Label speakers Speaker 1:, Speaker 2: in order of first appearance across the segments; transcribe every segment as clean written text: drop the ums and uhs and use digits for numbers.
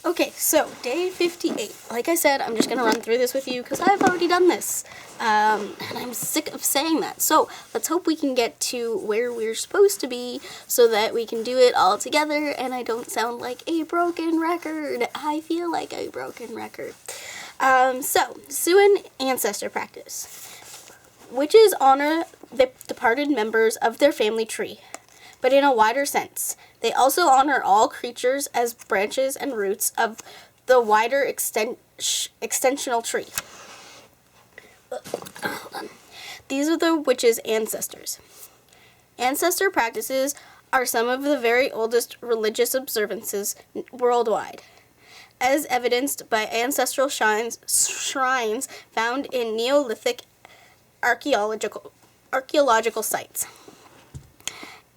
Speaker 1: Okay, so day 58. Like I said, I'm just going to run through this with you because I've already done this. And I'm sick of saying that. So let's hope we can get to where we're supposed to be so that we can do it all together and I don't sound like a broken record. I feel like a broken record. So, Siouan ancestor practice. Witches honor the departed members of their family tree, but in a wider sense. They also honor all creatures as branches and roots of the wider extensional tree. Hold on. These are the witches' ancestors. Ancestor practices are some of the very oldest religious observances worldwide, as evidenced by ancestral shrines found in Neolithic archaeological sites.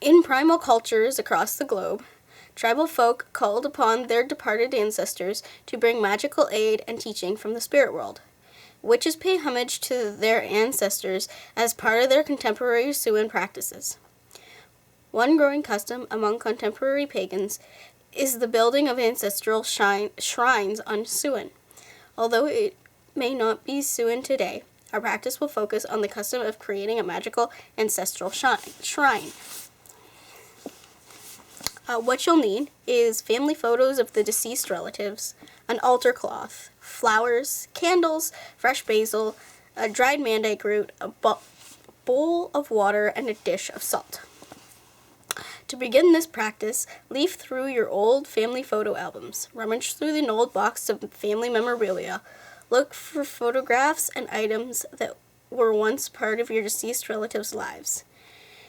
Speaker 1: In primal cultures across the globe, tribal folk called upon their departed ancestors to bring magical aid and teaching from the spirit world. Witches pay homage to their ancestors as part of their contemporary Siouan practices. One growing custom among contemporary pagans is the building of ancestral shrines on Siouan. Although it may not be Siouan today, our practice will focus on the custom of creating a magical ancestral shrine. What you'll need is family photos of the deceased relatives, an altar cloth, flowers, candles, fresh basil, a dried mandake root, a bowl of water, and a dish of salt. To begin this practice, leaf through your old family photo albums, rummage through an old box of family memorabilia, look for photographs and items that were once part of your deceased relatives' lives.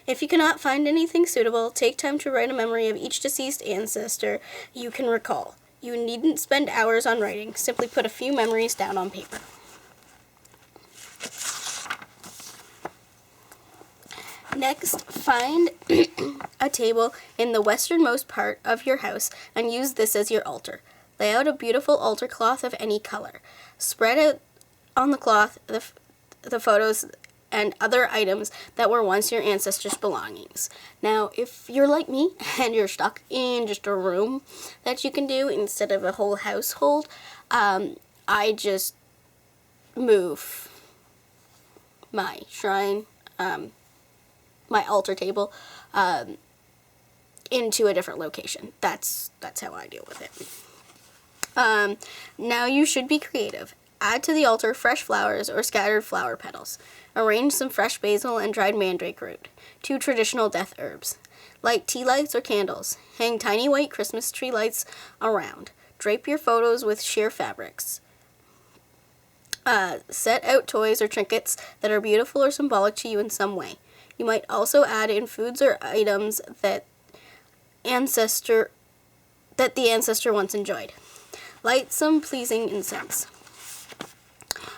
Speaker 1: If you cannot find anything suitable, take time to write a memory of each deceased ancestor you can recall. You needn't spend hours on writing. Simply put a few memories down on paper. Next, find a table in the westernmost part of your house and use this as your altar. Lay out a beautiful altar cloth of any color. Spread out on the cloth the photos and other items that were once your ancestors' belongings. Now, if you're like me and you're stuck in just a room that you can do instead of a whole household, I just move my shrine, my altar table, into a different location. That's how I deal with it. Now you should be creative. Add to the altar fresh flowers or scattered flower petals. Arrange some fresh basil and dried mandrake root, 2 traditional death herbs. Light tea lights or candles. Hang tiny white Christmas tree lights around. Drape your photos with sheer fabrics. Set out toys or trinkets that are beautiful or symbolic to you in some way. You might also add in foods or items that the ancestor once enjoyed. Light some pleasing incense.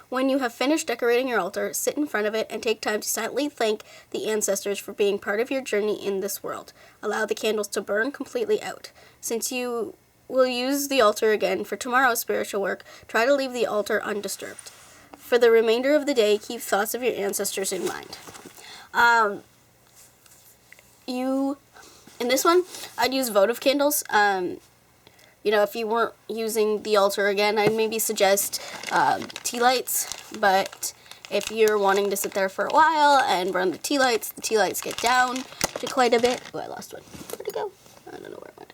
Speaker 1: When you have finished decorating your altar, sit in front of it and take time to silently thank the ancestors for being part of your journey in this world. Allow the candles to burn completely out. Since you will use the altar again for tomorrow's spiritual work, try to leave the altar undisturbed. For the remainder of the day, keep thoughts of your ancestors in mind. In this one, I'd use votive candles. If you weren't using the altar again, I'd maybe suggest tea lights, but if you're wanting to sit there for a while and burn the tea lights get down to quite a bit. Oh, I lost one. Where'd it go? I don't know where it went.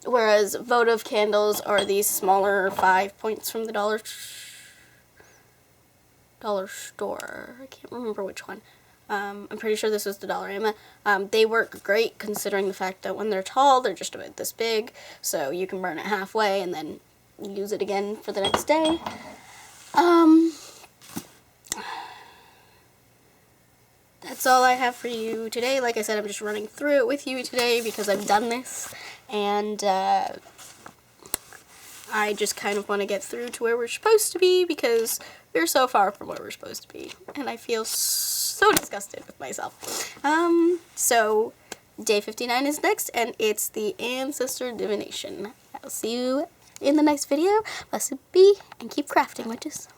Speaker 1: Whereas votive candles are these smaller 5 points from the dollar store. I can't remember which one. I'm pretty sure this was the Dollarama. They work great considering the fact that when they're tall, they're just about this big, so you can burn it halfway and then use it again for the next day. That's all I have for you today. Like I said, I'm just running through it with you today because I've done this, and I just kind of want to get through to where we're supposed to be because we're so far from where we're supposed to be, and I feel so disgusted with myself. So day 59 is next, and it's the ancestor divination. I'll see you in the next video. Blessed be, and keep crafting, witches.